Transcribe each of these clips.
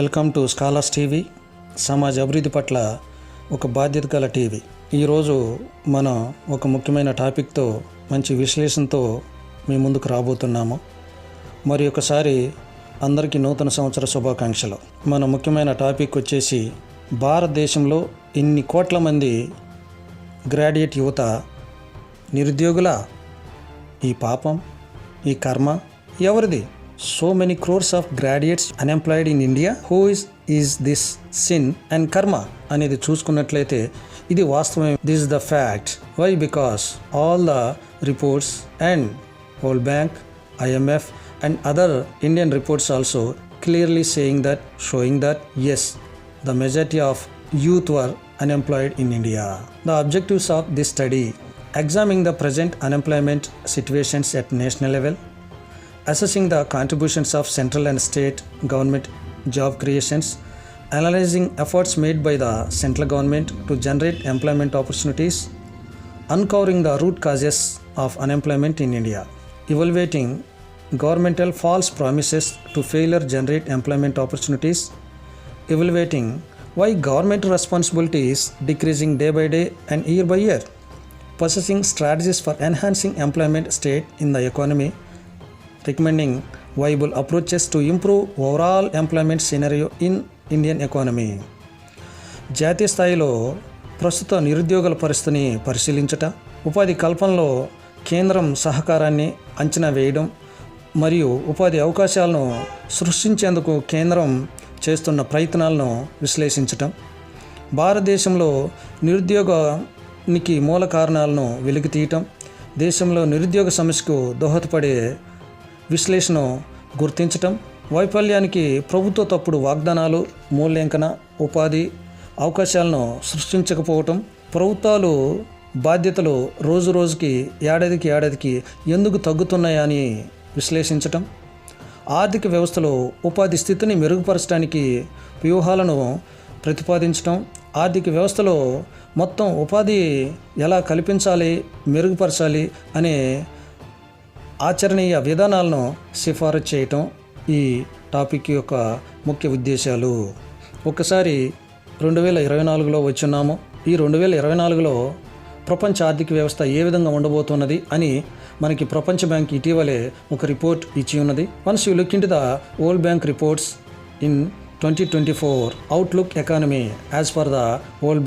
Welcome to scholars TV. సమాజ అభివృద్ధి పట్ల ఒక బాధ్యత గల టీవీ. ఈరోజు మనం ఒక ముఖ్యమైన టాపిక్తో మంచి విశ్లేషణతో మీ ముందుకు రాబోతున్నాము. మరి ఒకసారి అందరికీ నూతన సంవత్సర శుభాకాంక్షలు. మన ముఖ్యమైన టాపిక్ వచ్చేసి భారతదేశంలో ఇన్ని కోట్ల మంది గ్రాడ్యుయేట్ యువత నిరుద్యోగుల ఈ పాపం, ఈ కర్మ ఎవరిది? So many crores of graduates unemployed in India. Who is this sin and karma? అనేది చూసుకున్నట్లయితే ఇది వాస్తవం. This is the fact. Why? Because all the reports and World Bank, IMF and other Indian reports also clearly showing that yes, the majority of youth were unemployed in India. The objectives of this study: examining the present unemployment situations at national level, assessing the contributions of central and state government job creations, analyzing efforts made by the central government to generate employment opportunities, uncovering the root causes of unemployment in India, evaluating governmental false promises to failure generate employment opportunities, evaluating why government responsibility is decreasing day by day and year by year, possessing strategies for enhancing employment state in the economy, recommending viable approaches to improve overall employment scenario in Indian economy. జాతీయ స్థాయిలో ప్రస్తుత నిరుద్యోగుల పరిస్థితిని పరిశీలించట, ఉపాధి కల్పనలో కేంద్రం సహకారాన్ని అంచనా వేయడం మరియు ఉపాధి అవకాశాలను సృష్టించేందుకు కేంద్రం చేస్తున్న ప్రయత్నాలను విశ్లేషించటం, భారతదేశంలో నిరుద్యోగానికి మూల కారణాలను వెలికితీయటం, దేశంలో నిరుద్యోగ సమస్యకు దోహదపడే విశ్లేషణ గుర్తించటం, వైఫల్యానికి ప్రభుత్వ తప్పుడు వాగ్దానాలు, మూల్యాంకన, ఉపాధి అవకాశాలను సృష్టించకపోవటం, ప్రభుత్వాలు బాధ్యతలు రోజు రోజుకి ఏడాదికి ఎందుకు తగ్గుతున్నాయని విశ్లేషించటం, ఆర్థిక వ్యవస్థలో ఉపాధి స్థితిని మెరుగుపరచడానికి వ్యూహాలను ప్రతిపాదించటం, ఆర్థిక వ్యవస్థలో మొత్తం ఉపాధి ఎలా కల్పించాలి, మెరుగుపరచాలి అనే ఆచరణీయ విధానాలను సిఫారసు చేయటం ఈ టాపిక్ యొక్క ముఖ్య ఉద్దేశాలు. ఒకసారి 2024లో వచ్చున్నాము. ఈ 2024లో ప్రపంచ ఆర్థిక వ్యవస్థ ఏ విధంగా ఉండబోతున్నది అని మనకి ప్రపంచ బ్యాంక్ ఇటీవలే ఒక రిపోర్ట్ ఇచ్చి ఉన్నది. Once you look into the world bank reports in 2024 outlook economy as per the World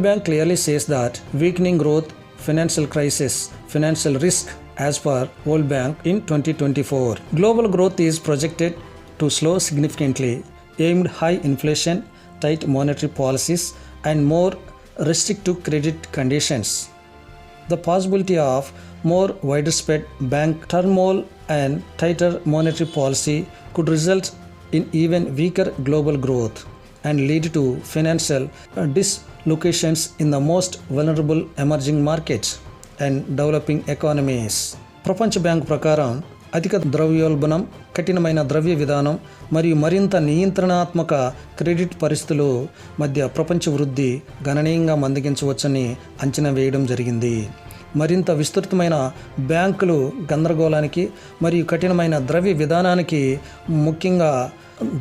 Bank clearly says that weakening growth, financial crisis, financial risk as per World Bank in 2024. Global growth is projected to slow significantly amid high inflation, tight monetary policies and more restrictive credit conditions. The possibility of more widespread bank turmoil and tighter monetary policy could result in even weaker global growth and lead to financial dislocations in the most vulnerable emerging markets and developing economies. ప్రపంచ bank ప్రకారం అధిక ద్రవ్యోల్బణం, కఠినమైన ద్రవ్య విధానం మరియు మరింత నియంత్రణాత్మక credit పరిస్థితులు మధ్య ప్రపంచ వృద్ధి గణనీయంగా మందగించవచ్చని అంచనా వేయడం జరిగింది. మరింత విస్తృతమైన బ్యాంకులు గందరగోళానికి మరియు కఠినమైన ద్రవ్య విధానానికి, ముఖ్యంగా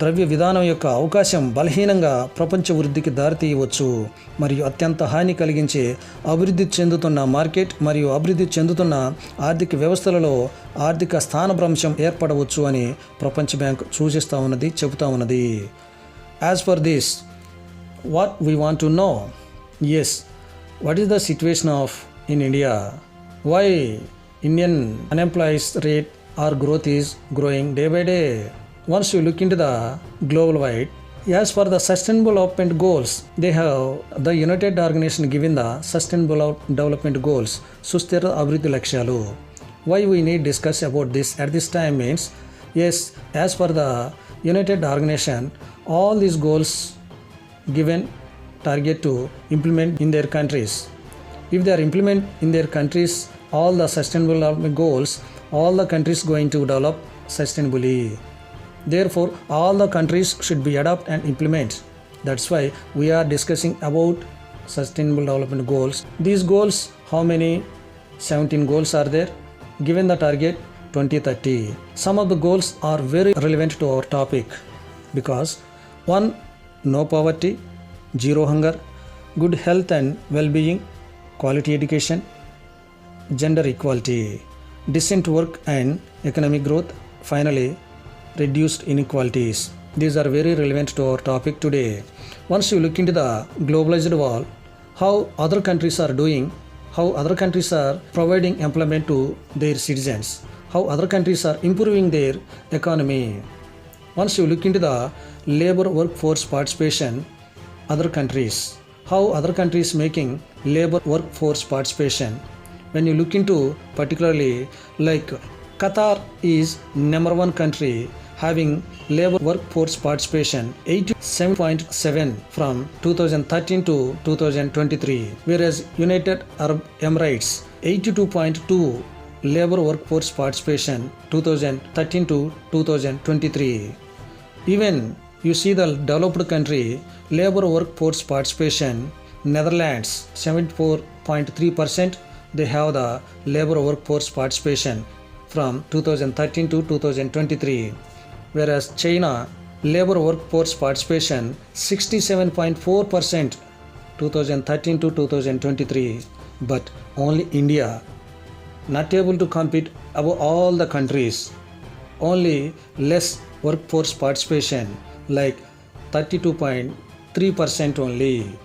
ద్రవ్య విధానం యొక్క అవకాశం బలహీనంగా ప్రపంచ వృద్ధికి దారితీయవచ్చు మరియు అత్యంత హాని కలిగించే అభివృద్ధి చెందుతున్న మార్కెట్ మరియు అభివృద్ధి చెందుతున్న ఆర్థిక వ్యవస్థలలో ఆర్థిక స్థానభ్రంశం ఏర్పడవచ్చు అని ప్రపంచ బ్యాంక్ చెబుతా ఉన్నది. As far this, what we want to know, what is the situation of in India? Why Indian unemployees rate or growth is growing day by day? Once you look into the global wide, as for the sustainable development goals, they have the United Organization given the sustainable development goals, Sustira Abhriddhi Lakshyalu. Why we need discuss about this at this time means, as per the United Organization, all these goals given target to implement in their countries. If they are implement in their countries all the sustainable development goals, all the countries going to develop sustainably. Therefore, all the countries should be adopt and implement. That's why we are discussing about sustainable development goals. These goals, how many? 17 goals are there. Given the target 2030. Some of the goals are very relevant to our topic because 1. No poverty, zero hunger, good health and well-being, quality education, gender equality, decent work and economic growth, finally reduced inequalities. These are very relevant to our topic today. Once you look into the globalized world, how other countries are doing, how other countries are providing employment to their citizens, how other countries are improving their economy. Once you look into the labor workforce participation, other countries, how other countries making labor workforce participation. When you look into particularly like Qatar is number one country having labor workforce participation 87.7 from 2013 to 2023, whereas United Arab Emirates 82.2 labor workforce participation 2013 to 2023. Even you see the developed country labor workforce participation, Netherlands 74.3%, they have the labor workforce participation from 2013 to 2023, whereas China labor workforce participation 67.4% 2013 to 2023, but only India not able to compete above all the countries, only less workforce participation like 32.3% only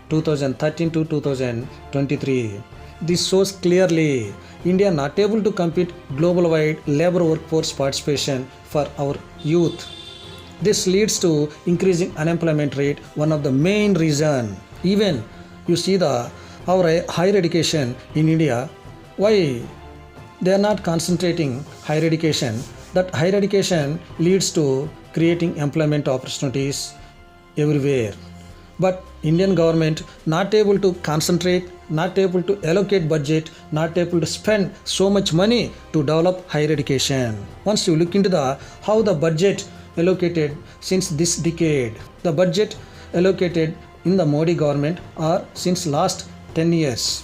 2013 to 2023. This shows clearly India not able to compete global-wide labor workforce participation for our youth. This leads to increasing unemployment rate, one of the main reason. Even you see our higher education in India, why they are not concentrating higher education? That higher education leads to creating employment opportunities everywhere. But Indian government not able to concentrate, not able to allocate budget, not able to spend so much money to develop higher education. Once you look into how the budget allocated since this decade, the budget allocated in the Modi government are since last 10 years.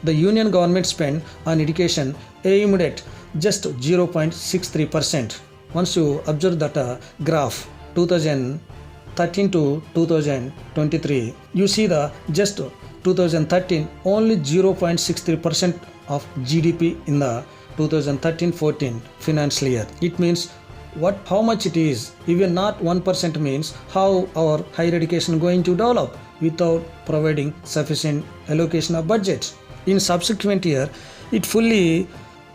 The union government spend on education aimed at just 0.63%. Once you observe that graph 2013 to 2023, you see the just 2013 only 0.63% of GDP in the 2013-14 financial year. It means how much it is. Even not 1% means how our higher education going to develop without providing sufficient allocation of budget. In subsequent year, it fully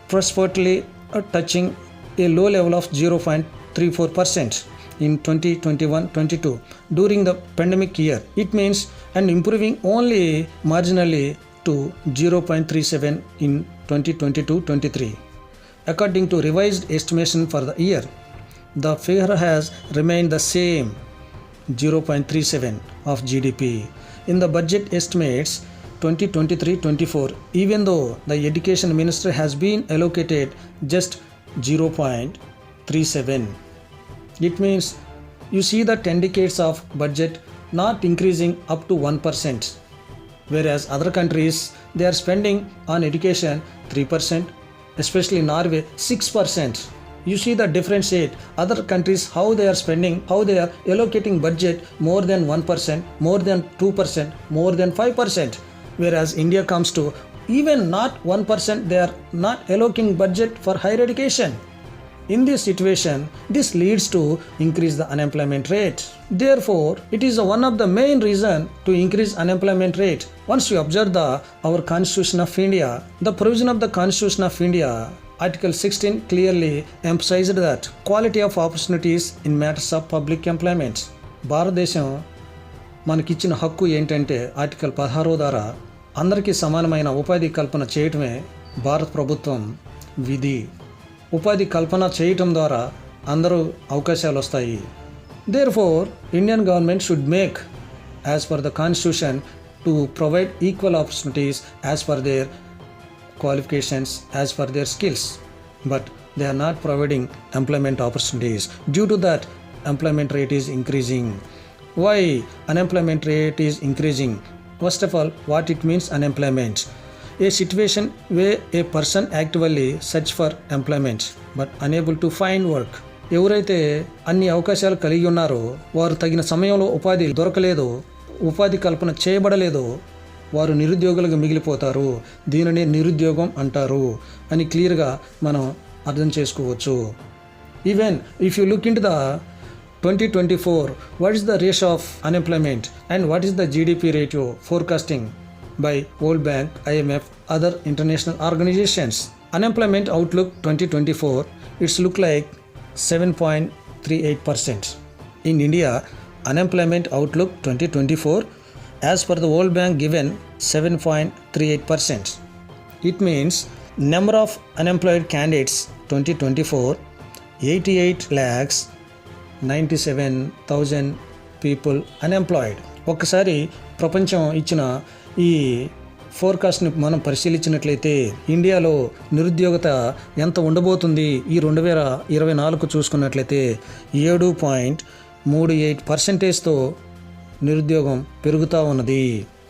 prosperously touching a low level of 0.34% in 2021-22 during the pandemic year. It means and improving only marginally to 0.37 in 2022-23. According to revised estimation for the year, the figure has remained the same, 0.37 of GDP. In the budget estimates 2023-24, even though the education minister has been allocated just 0.37. It means you see the 10 decades of budget not increasing up to 1%, whereas other countries they are spending on education 3%, especially Norway 6%. You see the differentiate other countries how they are spending, how they are allocating budget more than 1%, more than 2%, more than 5%, whereas India comes to even not 1%, they are not allocating budget for higher education. In this situation, this leads to increase the unemployment rate. Therefore, it is one of the main reason to increase unemployment rate. Once you observe our Constitution of India, the provision of the Constitution of India, Article 16 clearly emphasized that quality of opportunities in matters of public employment. భారతదేశం మనకిచ్చిన హక్కు ఏంటంటే article 16 ద్వారా అందరికీ సమానమైన ఉపాధి కల్పన చేయటమే భారత ప్రభుత్వం విధి. ఉపాధి కల్పన చేయటం ద్వారా అందరూ అవకాశాలు వస్తాయి. Therefore, Indian government should make as per the constitution to provide equal opportunities as per their qualifications, as per their skills. But they are not providing employment opportunities. Due to that, employment rate is increasing. Why unemployment rate is increasing? First of all, what it means unemployment? A situation where a person actively search for employment but unable to find work. ఎవరైతే అన్ని అవకాశాలు కలిగి ఉన్నారో, వారు తగిన సమయంలో ఉపాధి దొరకలేదో, ఉపాధి కల్పన చేయబడలేదో, వారు నిరుద్యోగులుగా మిగిలిపోతారు. దీనిని నిరుద్యోగం అంటారు అని క్లియర్గా మనం అర్థం చేసుకోవచ్చు. Even if you look in to the 2024, what is the ratio of unemployment and what is the GDP ratio forecasting by World Bank, IMF, other international organizations? Unemployment outlook 2024, it's look like 7.38%. In India, unemployment outlook 2024, as per the World Bank given 7.38%. It means number of unemployed candidates 2024, 88,97,000 people unemployed. ఒక్కసారి ప్రపంచం ఇచ్చిన ఈ ఫోర్కాస్ట్ని మనం పరిశీలించినట్లయితే ఇండియాలో నిరుద్యోగత ఎంత ఉండబోతుంది ఈ 2024 చూసుకున్నట్లయితే 7.38%తో నిరుద్యోగం పెరుగుతూ ఉన్నది.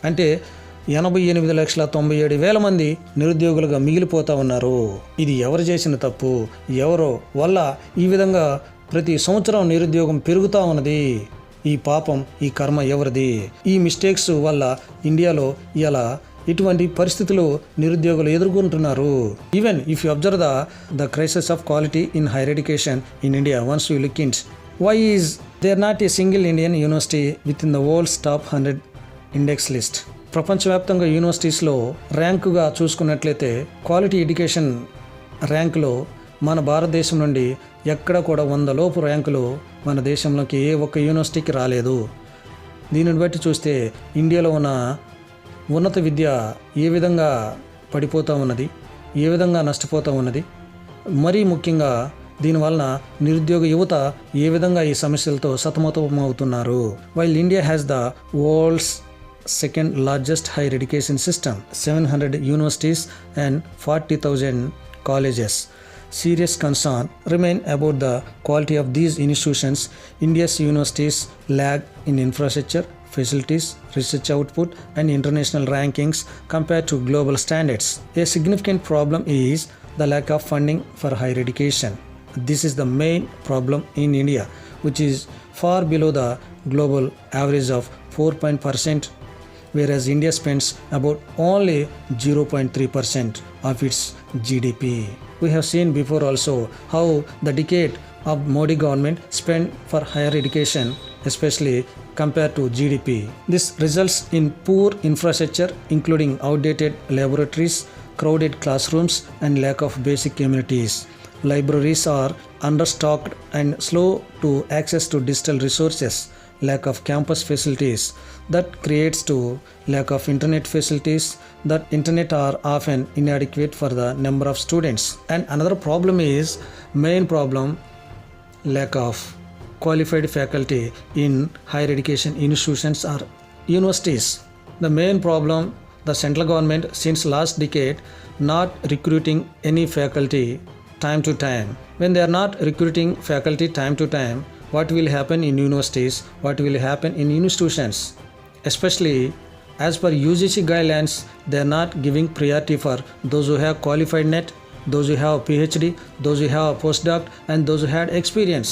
అంటే 88,97,000 మంది నిరుద్యోగులుగా మిగిలిపోతూ ఉన్నారు. ఇది ఎవరు చేసిన తప్పు, ఎవరో వల్ల ఈ విధంగా ప్రతి సంవత్సరం నిరుద్యోగం పెరుగుతూ ఉన్నది? ఈ పాపం, ఈ కర్మ ఎవరిది? ఈ మిస్టేక్స్ వల్ల ఇండియాలో ఇలా ఇటువంటి పరిస్థితులు నిరుద్యోగులు ఎదుర్కొంటున్నారు. Even if you observe the crisis of quality in higher education in India, once you look in why is there not a single Indian university with in the world's top 100 index list. ప్రపంచవ్యాప్తంగా యూనివర్సిటీస్లో ర్యాంకుగా చూసుకున్నట్లయితే quality education ర్యాంకులో మన భారతదేశం నుండి ఎక్కడ కూడా 100 లోపు ర్యాంకులు మన దేశంలోకి ఏ ఒక్క యూనివర్సిటీకి రాలేదు. దీనిని బట్టి చూస్తే ఇండియాలో ఉన్న ఉన్నత విద్య ఏ విధంగా పడిపోతూ ఉన్నది, ఏ విధంగా నష్టపోతూ ఉన్నది, మరీ ముఖ్యంగా దీనివలన నిరుద్యోగ యువత ఏ విధంగా ఈ సమస్యలతో సతమతమవుతున్నారు. While India has the world's second largest higher education system, 700 universities and 40,000 colleges. Serious concern remain about the quality of these institutions. India's universities lag in infrastructure, facilities, research output and international rankings compared to global standards. A significant problem is the lack of funding for higher education. This is the main problem in India, which is far below the global average of 4% whereas India spends about only 0.3% of its GDP. We have seen before also how the decade of Modi government spent for higher education, especially compared to GDP. This results in poor infrastructure including outdated laboratories, crowded classrooms and lack of basic amenities. Libraries are understocked and slow to access to digital resources. Lack of campus facilities that creates to lack of internet facilities. That internet are often inadequate for the number of students. And another problem is main problem, lack of qualified faculty in higher education institutions or universities. The main problem, the central government since last decade not recruiting any faculty time to time. When they are not recruiting faculty time to time, what will happen in universities, what will happen in institutions? Especially as per UGC guidelines, they are not giving priority for those who have qualified net, those who have PhD, those who have a postdoc and those who had experience.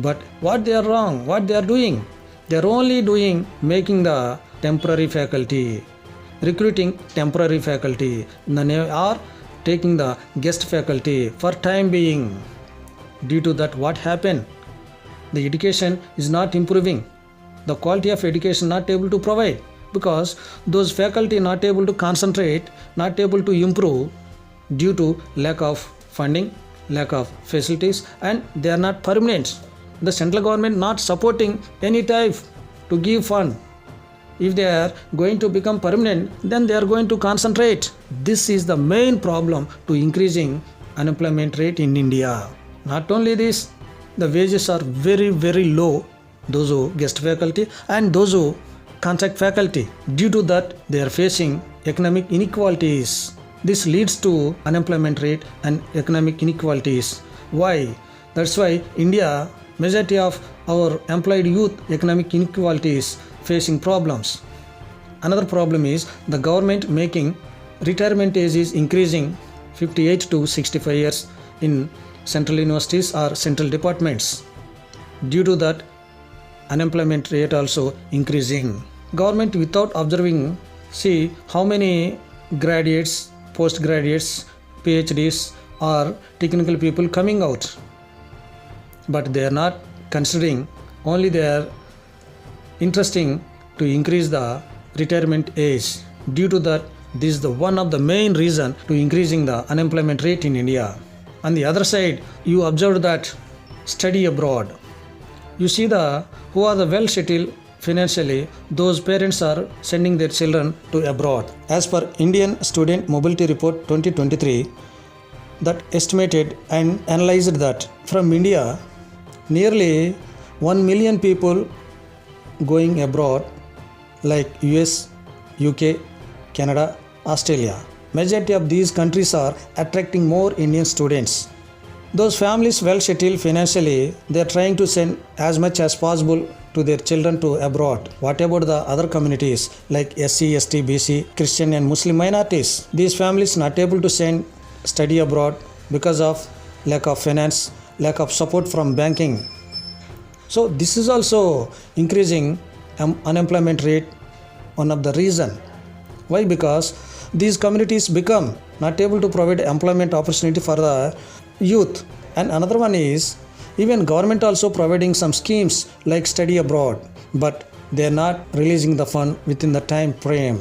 But what they are wrong, what they are doing? They are only doing making the temporary faculty, recruiting temporary faculty, or taking the guest faculty for time being. Due to that, what happened? The education is not improving. The quality of education not able to provide because those faculty not able to concentrate, not able to improve due to lack of funding, lack of facilities and they are not permanent. The central government not supporting any type to give fund. If they are going to become permanent, then they are going to concentrate. This is the main problem to increasing unemployment rate in India. Not only this, the wages are very, very low, those who guest faculty and those who contract faculty. Due to that, they are facing economic inequalities. This leads to unemployment rate and economic inequalities. Why? That's why India, majority of our employed youth, economic inequalities facing problems. Another problem is the government making retirement age is increasing 58 to 65 years in central universities or central departments. Due to that, unemployment rate also increasing. Government without observing, see how many graduates, postgraduates, PhDs or technical people coming out, but they are not considering, only they are interesting to increase the retirement age. Due to that, this is the one of the main reason to increasing the unemployment rate in India. On the other side, you observe that study abroad. You see the who are the well settled financially, those parents are sending their children to abroad. As per Indian Student Mobility Report 2023, that estimated and analyzed that from India, nearly 1 million people going abroad like US, UK, Canada, Australia. Majority of these countries are attracting more Indian students. Those families well settled financially, they are trying to send as much as possible to their children to abroad. What about the other communities like SC, ST, BC, Christian and Muslim minorities? These families not able to send study abroad because of lack of finance, lack of support from banking. So this is also increasing unemployment rate, one of the reason. Why? Because these communities become not able to provide employment opportunity for the youth. And another one is, even government also providing some schemes like study abroad, but they are not releasing the fund within the time frame.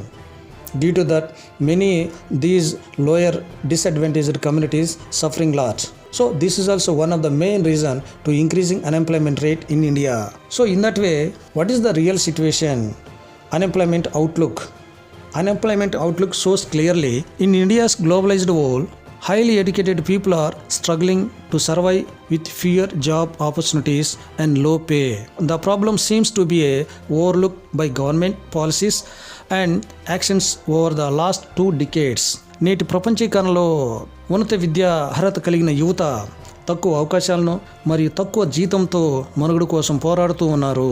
Due to that, many these lower disadvantaged communities suffering lot. So this is also one of the main reason to increasing unemployment rate in India. So in that way, what is the real situation? Unemployment outlook. Unemployment outlook shows clearly, in India's globalized world, highly educated people are struggling to survive with fewer job opportunities and low pay. The problem seems to be overlooked by government policies and actions over the last 2 decades. నేటి ప్రపంచీకరణలో ఉన్నత విద్యా అర్హత కలిగిన యువత తక్కువ అవకాశాలను మరియు తక్కువ జీతంతో మనుగడ కోసం పోరాడుతూ ఉన్నారు.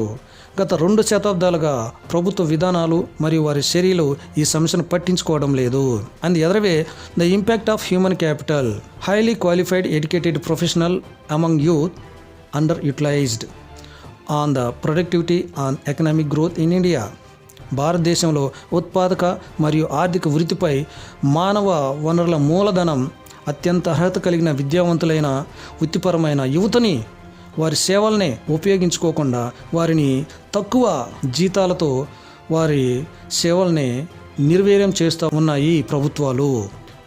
గత 2 శతాబ్దాలుగా ప్రభుత్వ విధానాలు మరియు వారి చర్యలు ఈ సమస్యను పట్టించుకోవడం లేదు. And the other way, the impact of human capital, highly qualified educated professional among youth underutilised on the productivity on economic growth in India. భారతదేశంలో ఉత్పాదక మరియు ఆర్థిక వృద్ధిపై మానవ వనరుల మూలధనం అత్యంత అర్హత కలిగిన విద్యావంతులైన వృత్తిపరమైన యువతని వారి సేవల్ని ఉపయోగించుకోకుండా వారిని తక్కువ జీతాలతో వారి సేవల్ని నిర్వీర్యం చేస్తూ ఉన్నాయి ప్రభుత్వాలు.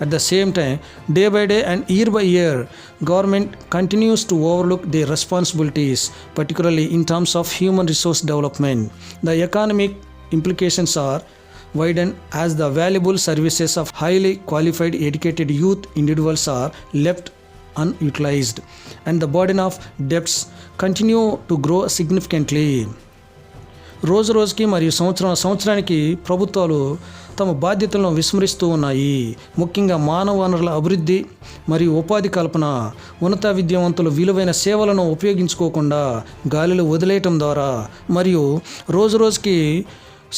At the same time, day by day and year by year, government continues to overlook their responsibilities, particularly in terms of human resource development. The economic implications are widened as the valuable services of highly qualified educated youth individuals are left unutilized and the burden of debts continue to grow significantly. రోజు రోజుకి మరియు సంవత్సరానికి ప్రభుత్వాలు తమ బాధ్యతలను విస్మరిస్తూ ఉన్నాయి. ముఖ్యంగా మానవ వనరుల అభివృద్ధి మరియు ఉపాధి కల్పన, ఉన్నత విద్యావంతులు విలువైన సేవలను ఉపయోగించుకోకుండా గాలిలో వదిలేయటం ద్వారా మరియు రోజు రోజుకి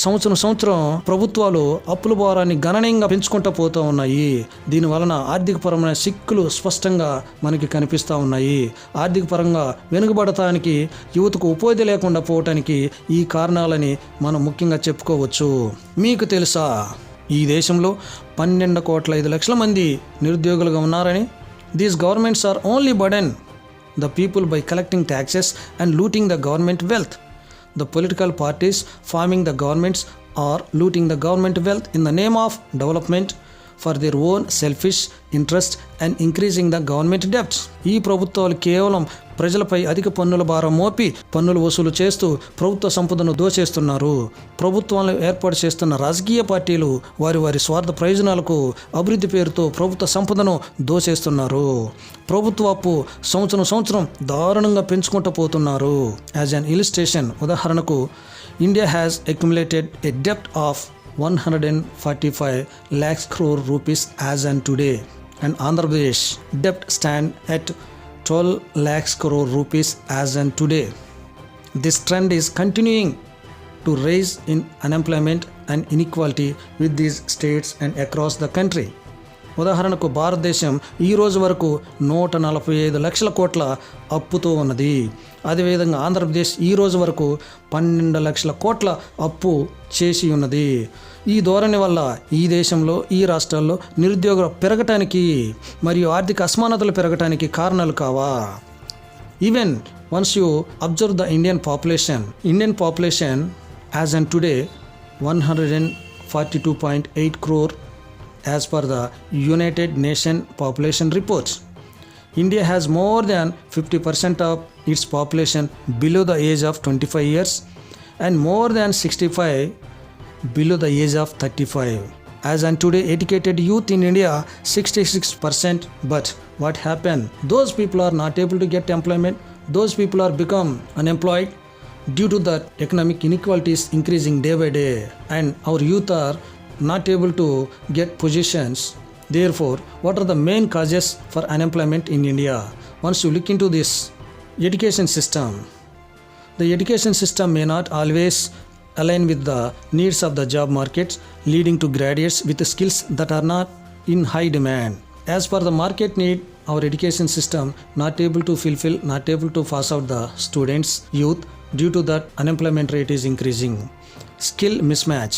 సంవత్సరం ప్రభుత్వాలు అప్పుల భారాన్ని గణనీయంగా పెంచుకుంటూ పోతూ ఉన్నాయి. దీనివలన ఆర్థికపరమైన చిక్కులు స్పష్టంగా మనకి కనిపిస్తూ ఉన్నాయి. ఆర్థిక పరంగా వెనుకబడటానికి, యువతకు ఉపాధి లేకుండా పోవటానికి ఈ కారణాలని మనం ముఖ్యంగా చెప్పుకోవచ్చు. మీకు తెలుసా, ఈ దేశంలో 12.5 మంది నిరుద్యోగులుగా ఉన్నారని? These governments are only burden the people by collecting taxes and looting the government wealth. The political parties forming the governments are looting the government wealth in the name of development for their own selfish interest and increasing the government debts. ఈ ప్రభుత్వాలు కేవలం ప్రజలపై అధిక పన్నుల భారం మోపి పన్నులు వసూలు చేస్తూ ప్రభుత్వ సంపదను దోచేస్తున్నారు. ప్రభుత్వాలను ఏర్పాటు చేస్తున్న రాజకీయ పార్టీలు వారి స్వార్థ ప్రయోజనాలకు అభివృద్ధి పేరుతో ప్రభుత్వ సంపదను దోచేస్తున్నారు. ప్రభుత్వ అప్పు సంవత్సరం దారుణంగా పెంచుకుంటూ పోతున్నారు. యాజ్ అన్ ఇలిస్ట్రేషన్, ఉదాహరణకు, ఇండియా హ్యాస్ అక్యుములేటెడ్ ఎ డెప్ట్ of 145 lakhs crore rupees as on today, and Andhra Pradesh debt stand at 12 lakhs crore rupees as on today. This trend is continuing to rise in unemployment and inequality with these states and across the country. ఉదాహరణకు భారతదేశం ఈ రోజు వరకు 145 లక్షల కోట్ల అప్పుతో ఉన్నది. అదేవిధంగా ఆంధ్రప్రదేశ్ ఈ రోజు వరకు 12 లక్షల కోట్ల అప్పు చేసి ఉన్నది. ఈ ధోరణి వల్ల ఈ దేశంలో ఈ రాష్ట్రాల్లో నిరుద్యోగం పెరగటానికి మరియు ఆర్థిక అసమానతలు పెరగటానికి కారణాలు కావా? Even once you observe the Indian population as on today 142.8 crore as per the United Nations population reports. India has more than 50% of its population below the age of 25 years and more than 65 below the age of 35. As on today, educated youth in India 66%. But what happened? Those people are not able to get employment. Those people are become unemployed due to that economic inequalities increasing day by day, and our youth are not able to get positions. Therefore, what are the main causes for unemployment in India? Once you look into this education system, the education system may not always align with the needs of the job markets, leading to graduates with skills that are not in high demand. As per the market need, our education system not able to fulfill, not able to pass out the students, youth. Due to that, unemployment rate is increasing. Skill mismatch.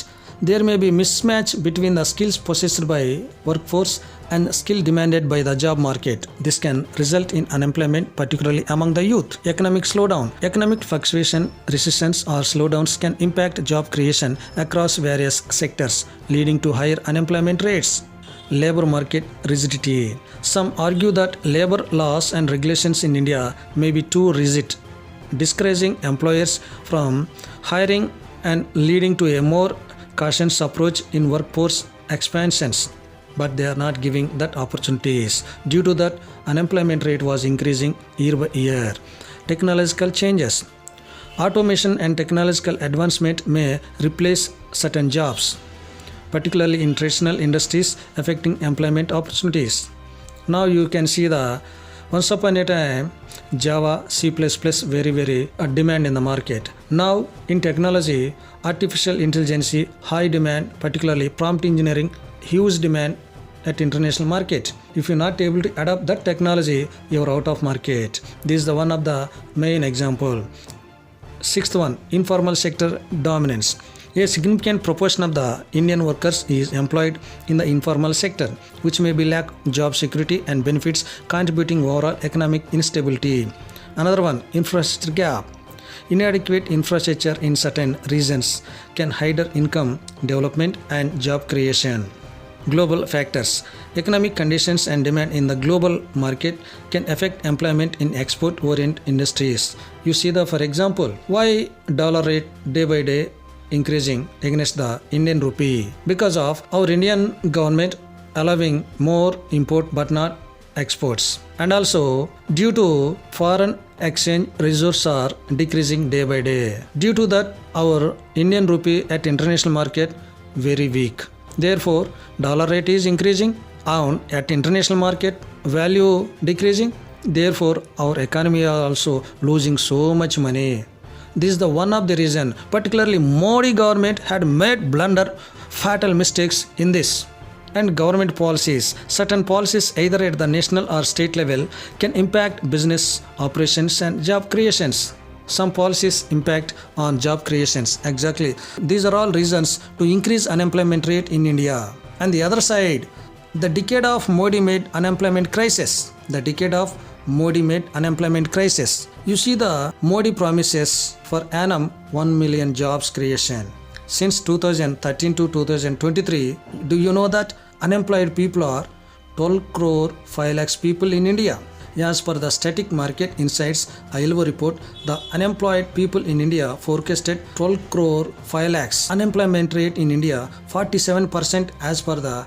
There may be mismatch between the skills possessed by workforce and skill demanded by the job market. This can result in unemployment, particularly among the youth. Economic slowdown. Economic fluctuation, recessions or slowdowns can impact job creation across various sectors, leading to higher unemployment rates. Labor market rigidity. Some argue that labor laws and regulations in India may be too rigid, discouraging employers from hiring and leading to a more cautious approach in workforce expansions. But they are not giving that opportunities. Due to that, unemployment rate was increasing year by year. Technological changes. Automation and technological advancement may replace certain jobs, particularly in traditional industries, affecting employment opportunities. Now you can see the once upon a time Java, C++ very demand in the market. Now in technology, artificial intelligence high demand, particularly prompt engineering huge demand at international market. If you're not able to adapt that technology, you're out of market. This is the one of the main example. Sixth one, informal sector dominance. A significant proportion of the Indian workers is employed in the informal sector, which may be lack job security and benefits, contributing overall economic instability. Another one, infrastructure gap. Inadequate infrastructure in certain regions can hinder income development and job creation. Global factors. Economic conditions and demand in the global market can affect employment in export-oriented industries. You see the, for example, why dollar rate day by day increasing against the Indian rupee? Because of our Indian government allowing more import but not exports, and also due to foreign exchange reserves are decreasing day by day. Due to that, our Indian rupee at international market very weak. Therefore, dollar rate is increasing and at international market value decreasing. Therefore, our economy are also losing so much money. This is the one of the reason. Particularly, Modi government had made blunder, fatal mistakes in this. And government policies, certain policies either at the national or state level can impact business operations and job creations. Some policies impact on job creations. Exactly. These are all reasons to increase unemployment rate in India. And the other side, the decade of Modi made unemployment crisis. The decade of Modi made unemployment crisis. You see the Modi promises for annum 1 million jobs creation. Since 2013 to 2023, do you know that unemployed people are 12 crore 5 lakhs people in India? As per the Static Market Insights ILO report, the unemployed people in India forecasted 12 crore 5 lakhs. Unemployment rate in India 47% as per the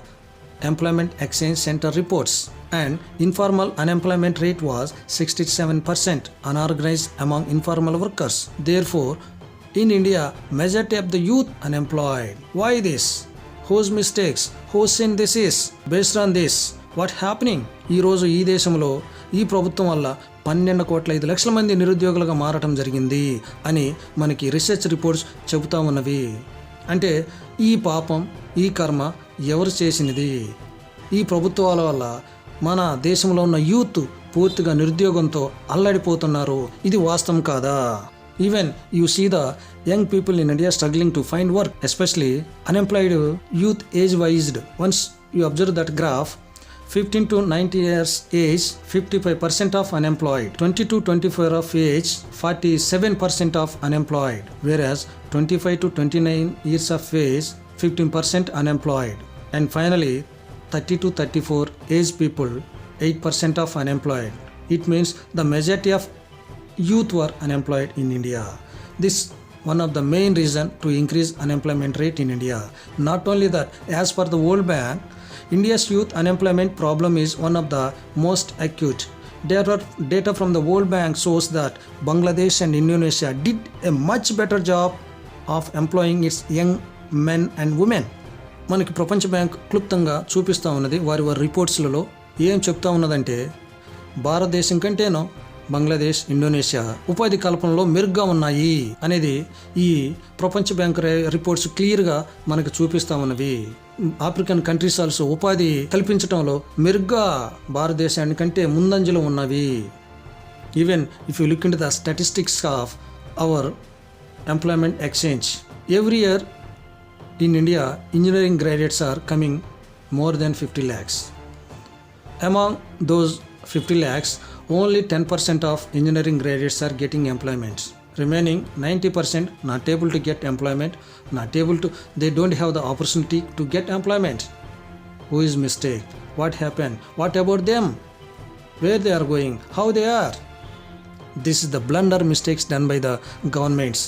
Employment Exchange Center reports, and informal unemployment rate was 67% unorganized among informal workers. Therefore, in India, majority of the youth unemployed. Why this? Whose mistakes? Whose sin this is? Based on this, what happening? ఈ రోజు ఈ దేశంలో ఈ ప్రభుత్వం వల్ల 12.5 మంది నిరుద్యోగులుగా మారటం జరిగింది అని మనకి రీసెర్చ్ రిపోర్ట్స్ చెబుతా ఉన్నవి. అంటే ఈ పాపం, ఈ కర్మ ఎవరు చేసినది? ఈ ప్రభుత్వాల వల్ల మన దేశంలో ఉన్న యూత్ పూర్తిగా నిరుద్యోగంతో అల్లాడిపోతున్నారు. ఇది వాస్తవం కాదా? Even you see the young people in India struggling to find work, especially unemployed youth age-wise. Once you observe that graph, 15 to 90 years age, 55% of unemployed. 20 to 24 of age, 47% of unemployed. Whereas 25 to 29 years of age, 15% unemployed. And finally, 30 to 34 age people, 8% of unemployed. It means the majority of youth were unemployed in India. This one of the main reason to increase unemployment rate in India. Not only that, as per the World Bank, India's youth unemployment problem is one of the most acute. Data from the World Bank shows that Bangladesh and Indonesia did a much better job of employing its young men and women. మనకి ప్రపంచ bank క్లుప్తంగా చూపిస్తూ ఉన్నది వారి రిపోర్ట్స్లలో. ఏం చెప్తా ఉన్నదంటే భారతదేశం కంటేనో బంగ్లాదేశ్, ఇండోనేషియా ఉపాధి కల్పనలో మెరుగ్గా ఉన్నాయి అనేది ఈ ప్రపంచ బ్యాంక్ రిపోర్ట్స్ క్లియర్గా మనకు చూపిస్తూ ఉన్నవి. ఆఫ్రికన్ కంట్రీస్ ఆల్సో ఉపాధి కల్పించడంలో మెరుగ్గా భారతదేశానికంటే ముందంజలో ఉన్నవి. Even if you look in to the statistics of our employment exchange, every year in India, engineering graduates are coming more than 50 lakhs. Among those 50 lakhs, only 10% of engineering graduates are getting employment. Remaining 90% not able to get employment, they don't have the opportunity to get employment. Who is mistake? What happened? What about them? Where they are going? How they are? This is the blunder mistakes done by the governments.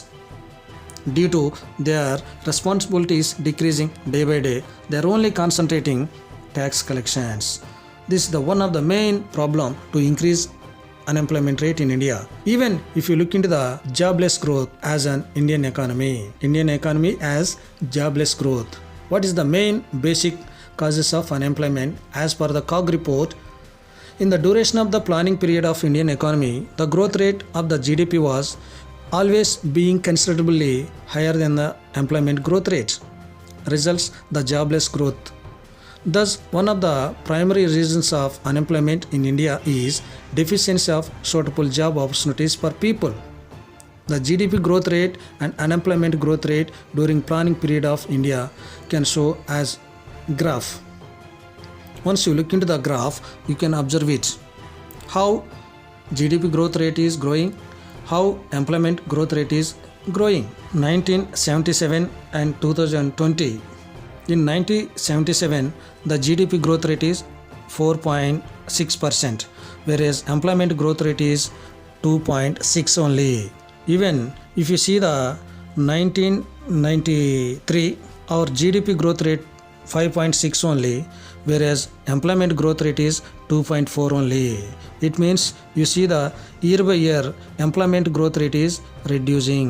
Due to their responsibilities decreasing day by day, they are only concentrating tax collections. This is the one of the main problem to increase unemployment rate in India. Even if you look into the jobless growth as an Indian economy as jobless growth. What is the main basic causes of unemployment? As per the COG report, in the duration of the planning period of Indian economy, the growth rate of the GDP was always being considerably higher than the employment growth rate. Results the jobless growth. Thus, one of the primary reasons of unemployment in India is deficiency of suitable job opportunities for people. The GDP growth rate and unemployment growth rate during planning period of India can show as graph. Once you look into the graph, you can observe it. How GDP growth rate is growing, how employment growth rate is growing. 1977 and 2020. In 1977, the GDP growth rate is 4.6%, whereas employment growth rate is 2.6 only. Even if you see the 1993, our GDP growth rate 5.6 only, whereas employment growth rate is 2.4 only. It means you see the year by year employment growth rate is reducing.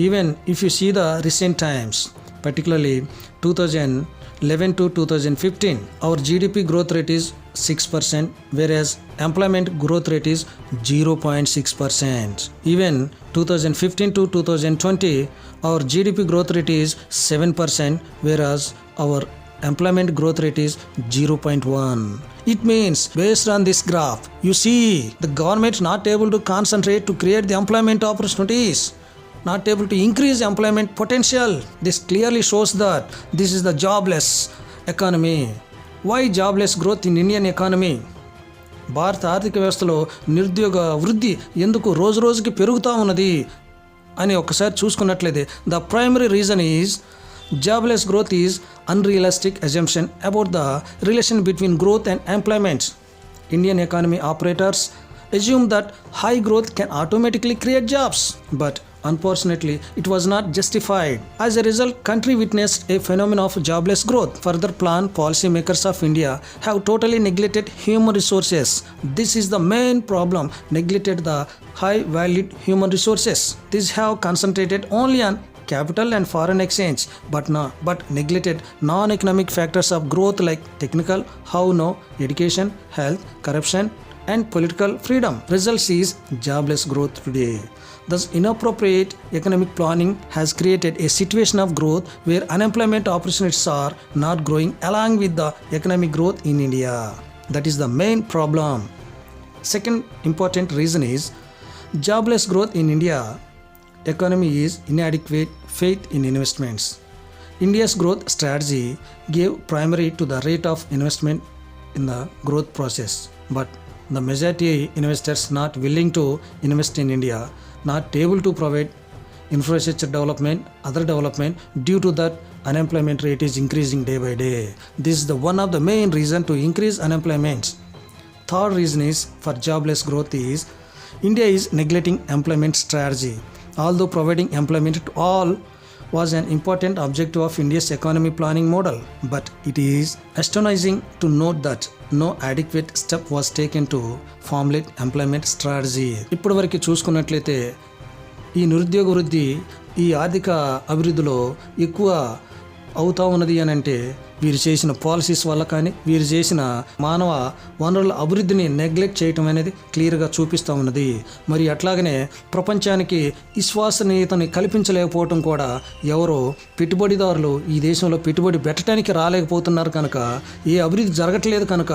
Even if you see the recent times, particularly 2011 to 2015, our GDP growth rate is 6%, whereas employment growth rate is 0.6%. Even 2015 to 2020, our GDP growth rate is 7%, whereas our employment growth rate is 0.1. It means based on this graph, you see the government not able to concentrate to create the employment opportunities, not able to increase employment potential. This clearly shows that this is the jobless economy. Why jobless growth in Indian economy? భారత ఆర్థిక వ్యవస్థలో నిరుద్యోగ వృద్ధి ఎందుకు రోజు రోజుకి పెరుగుతూ ఉన్నది అని ఒకసారి చూసుకున్నట్లయితే the primary reason is jobless growth is unrealistic assumption about the relation between growth and employment. Indian economy operators assume that high growth can automatically create jobs, but unfortunately it was not justified. As a result, country witnessed a phenomenon of jobless growth. Further plan policymakers of India have totally neglected human resources. This is the main problem, neglected the high valued human resources. These have concentrated only on capital and foreign exchange, but neglected non-economic factors of growth like technical, education, health, corruption, and political freedom. Results is jobless growth today. Thus, inappropriate economic planning has created a situation of growth where unemployment opportunities are not growing along with the economic growth in India. That is the main problem. Second important reason is jobless growth in India. Economy is inadequate faith in investments. India's growth strategy gave primary to the rate of investment in the growth process, but the majority investors not willing to invest in India, not able to provide infrastructure development, other development, due to that unemployment rate is increasing day by day. This is the one of the main reason to increase unemployment. Third reason is for jobless growth is India is neglecting employment strategy. Although providing employment to all was an important objective of India's economy planning model, but it is astonishing to note that no adequate step was taken to formulate employment strategy. ఇప్పటివరకు చూసుకున్నట్లయితే ఈ నిరుద్యోగ వృద్ధి ఈ ఆర్థిక అభివృద్ధిలో ఎక్కువ అవుతా ఉన్నది అని అంటే వీరు చేసిన పాలసీస్ వల్ల కానీ వీరు చేసిన మానవ వనరుల అభివృద్ధిని నెగ్లెక్ట్ చేయటం అనేది క్లియర్గా చూపిస్తూ ఉన్నది. మరి అట్లాగనే ప్రపంచానికి విశ్వసనీయతని కల్పించలేకపోవటం కూడా ఎవరో పెట్టుబడిదారులు ఈ దేశంలో పెట్టుబడి పెట్టడానికి రాలేకపోతున్నారు కనుక, ఏ అభివృద్ధి జరగట్లేదు కనుక,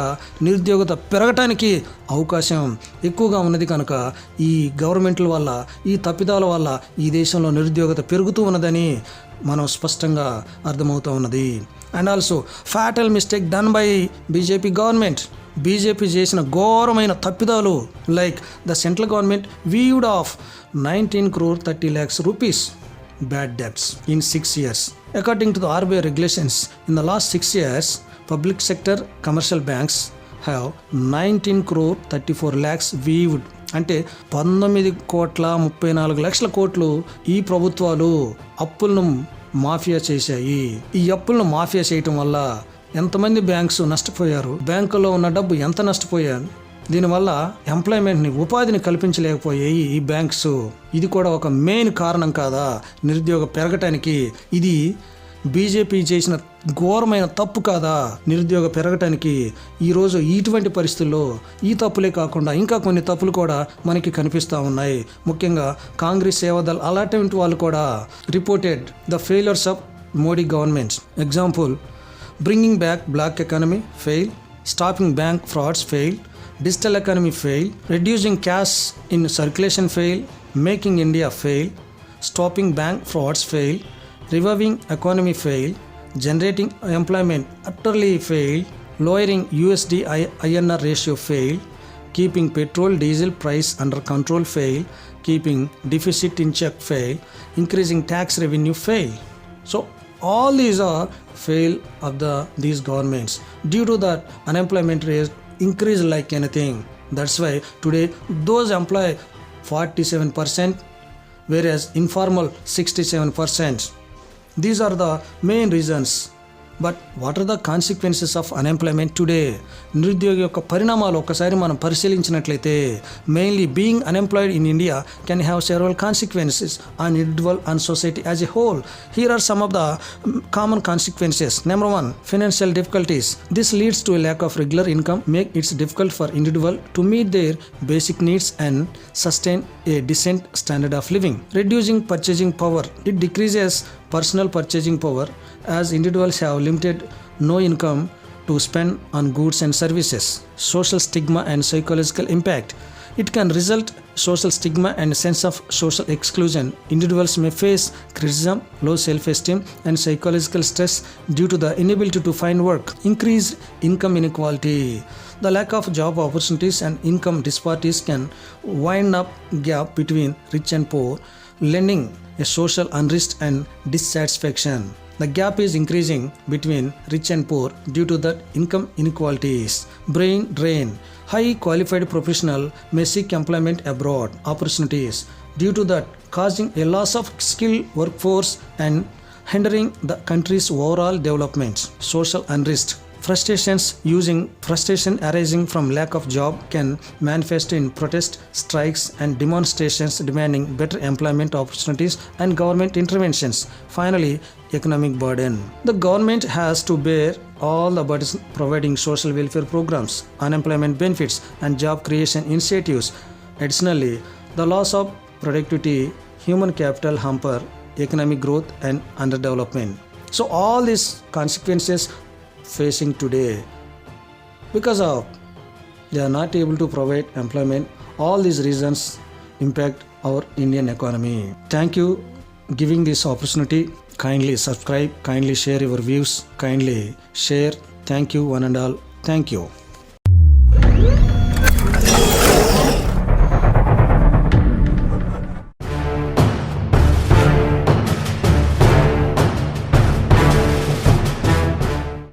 నిరుద్యోగత పెరగటానికి అవకాశం ఎక్కువగా ఉన్నది కనుక ఈ గవర్నమెంట్ల వల్ల, ఈ తప్పిదాల వల్ల ఈ దేశంలో నిరుద్యోగత పెరుగుతూ ఉన్నదని మనం స్పష్టంగా అర్థమవుతూ ఉన్నది. And also fatal mistake done by BJP government. BJP చేసిన ఘోరమైన తప్పిదాలు like the central government weaved of 19 crore 30 lakhs rupees bad debts in 6 years. According to the RBI regulations, in the last 6 years, public sector commercial banks have 19 crore 34 lakhs weaved. అంటే 19,34 కోట్లు ఈ ప్రభుత్వాలు అప్పులను mafia చేశాయి. ఈ అప్పులను mafia చేయటం వల్ల ఎంతమంది బ్యాంక్స్ నష్టపోయారు, బ్యాంకులో ఉన్న డబ్బు ఎంత నష్టపోయారు, దీనివల్ల ఎంప్లాయ్మెంట్ని ఉపాధిని కల్పించలేకపోయాయి ఈ బ్యాంక్స్. ఇది కూడా ఒక మెయిన్ కారణం కాదా నిరుద్యోగ పెరగటానికి? ఇది బీజేపీ చేసిన ఘోరమైన తప్పు కాదా నిరుద్యోగ పెరగటానికి? ఈరోజు ఇటువంటి పరిస్థితుల్లో ఈ తప్పులే కాకుండా ఇంకా కొన్ని తప్పులు కూడా మనకి కనిపిస్తూ ఉన్నాయి. ముఖ్యంగా కాంగ్రెస్ సేవాదల్ అలాంటి వాళ్ళు కూడా reported the failures of Modi governments. Example, bringing back black economy fail, stopping bank frauds fail, digital economy fail, reducing cash in circulation fail, making India fail, stopping bank frauds fail, reviving economy fail, generating employment utterly fail, lowering USD INR ratio fail, keeping petrol diesel price under control fail, keeping deficit in check fail, increasing tax revenue fail. So all these are fail of these governments. Due to that unemployment rate increase like anything. That's why today those employ 47% whereas informal 67%. These are the main reasons. But what are the consequences of unemployment today? నిరుద్యోగ యొక్క పరిణామాలు ఒక్కసారి మనం పరిశీలించినట్లయితే mainly being unemployed in India can have several consequences on individual and society as a whole. Here are some of the common consequences. Number 1, financial difficulties. This leads to a lack of regular income, make it difficult for individual to meet their basic needs and sustain a decent standard of living. Reducing purchasing power. It decreases personal purchasing power as individuals have limited no income to spend on goods and services. Social stigma and psychological impact. It can result social stigma and sense of social exclusion. Individuals may face criticism, low self-esteem and psychological stress due to the inability to find work. Increased income inequality. The lack of job opportunities and income disparities can wind up gap between rich and poor, lending a social unrest and dissatisfaction. The gap is increasing between rich and poor due to that income inequalities. Brain drain. High qualified professional may seek employment abroad opportunities due to that causing a loss of skilled workforce and hindering the country's overall development. Social unrest. Frustration arising from lack of job can manifest in protest, strikes and demonstrations demanding better employment opportunities and government interventions. Finally, economic burden. The government has to bear all the bodies providing social welfare programs, unemployment benefits, and job creation initiatives. Additionally, the loss of productivity, human capital hamper economic growth and underdevelopment. So all these consequences facing today because of they are not able to provide employment. All these reasons impact our Indian economy. Thank you giving this opportunity. Kindly subscribe, kindly share your views, kindly share. Thank you one and all. Thank you.